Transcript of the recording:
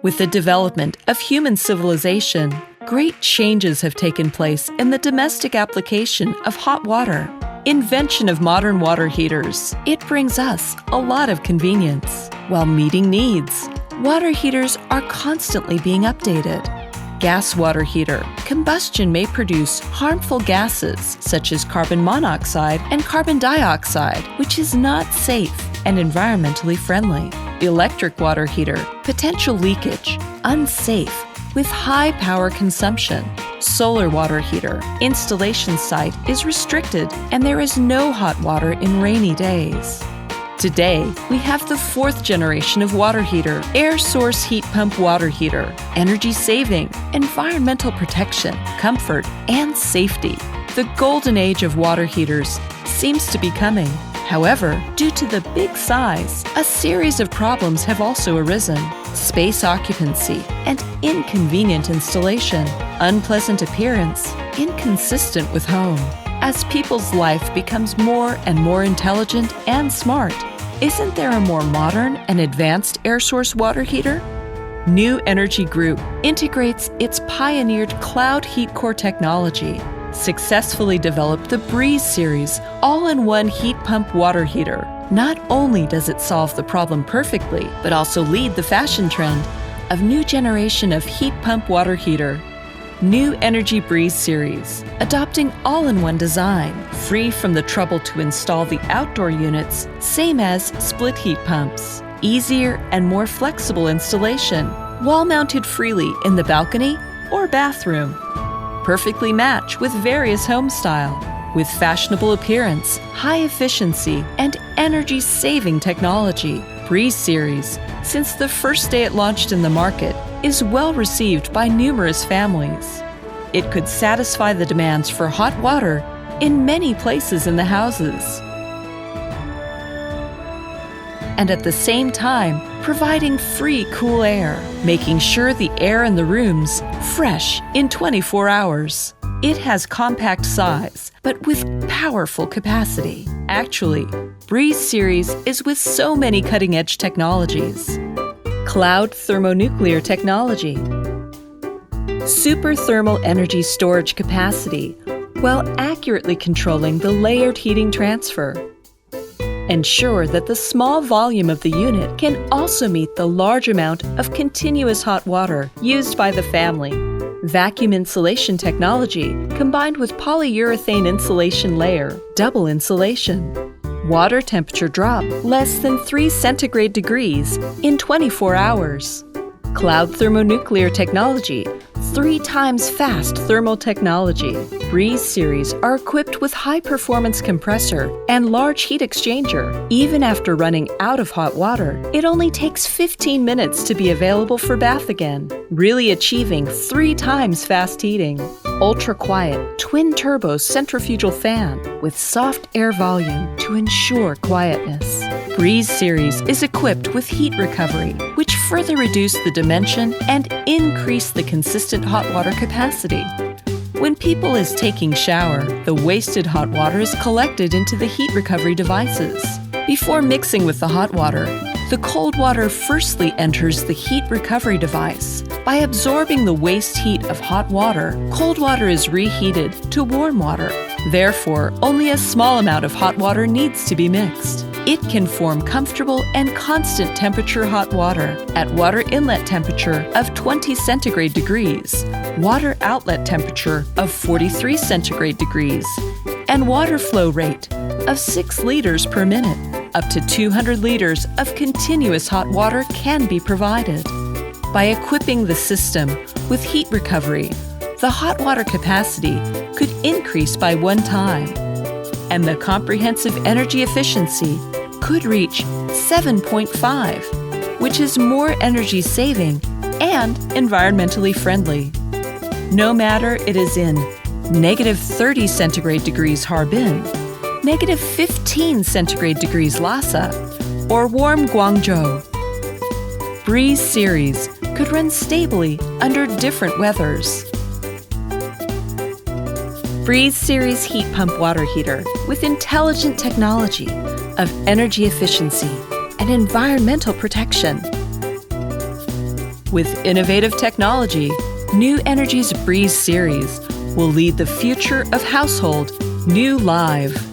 With the development of human civilization, great changes have taken place in the domestic application of hot water. Invention of modern water heaters. It brings us a lot of convenience while meeting needs. Water heaters are constantly being updated. Gas water heater. Combustion may produce harmful gases such as carbon monoxide and carbon dioxide, which is not safe and environmentally friendly. Electric water heater. Potential leakage. Unsafe with high power consumption. Solar water heater. Installation site is restricted and there is no hot water in rainy days. Today, we have the fourth generation of water heater, air source heat pump water heater. Energy saving, environmental protection, comfort, and safety. The golden age of water heaters seems to be coming. However, due to the big size, a series of problems have also arisen. Space occupancy and inconvenient installation, unpleasant appearance, inconsistent with home. As people's life becomes more and more intelligent and smart, isn't there a more modern and advanced air source water heater? New Energy Group integrates its pioneered cloud heat core technology, successfully developed the Breeze series all-in-one heat pump water heater. Not only does it solve the problem perfectly, but also lead the fashion trend of new generation of heat pump water heater. New Energy Breeze series, adopting all-in-one design, free from the trouble to install the outdoor units, same as split heat pumps. Easier and more flexible installation, wall-mounted freely in the balcony or bathroom. Perfectly match with various home style, with fashionable appearance, high efficiency, and energy-saving technology. Breeze series, since the first day it launched in the market, is well received by numerous families. It could satisfy the demands for hot water in many places in the houses, and at the same time providing free cool air, making sure the air in the rooms fresh in 24 hours. It has compact size, but with powerful capacity. Actually, Breeze series is with so many cutting-edge technologies. Cloud thermonuclear technology. Super thermal energy storage capacity, while accurately controlling the layered heating transfer. Ensure that the small volume of the unit can also meet the large amount of continuous hot water used by the family. Vacuum insulation technology combined with polyurethane insulation layer, double insulation. Water temperature drop less than 3 centigrade degrees in 24 hours. Cloud thermonuclear technology, 3 times fast thermal technology. Breeze series are equipped with high-performance compressor and large heat exchanger. Even after running out of hot water, it only takes 15 minutes to be available for bath again, really achieving 3 times fast heating. Ultra-quiet, twin-turbo centrifugal fan with soft air volume to ensure quietness. Breeze series is equipped with heat recovery, which further reduce the dimension and increase the consistent hot water capacity. When people is taking shower, the wasted hot water is collected into the heat recovery devices. Before mixing with the hot water, the cold water firstly enters the heat recovery device. By absorbing the waste heat of hot water, cold water is reheated to warm water. Therefore, only a small amount of hot water needs to be mixed. It can form comfortable and constant temperature hot water at water inlet temperature of 20 centigrade degrees, water outlet temperature of 43 centigrade degrees, and water flow rate of 6 liters per minute. Up to 200 liters of continuous hot water can be provided. By equipping the system with heat recovery, the hot water capacity could increase by 1 time, and the comprehensive energy efficiency could reach 7.5, which is more energy saving and environmentally friendly. No matter it is in -30 centigrade degrees Harbin, -15 centigrade degrees Lhasa, or warm Guangzhou. Breeze series could run stably under different weathers. Breeze series heat pump water heater with intelligent technology of energy efficiency and environmental protection. With innovative technology, New Energy's Breeze series will lead the future of household new live.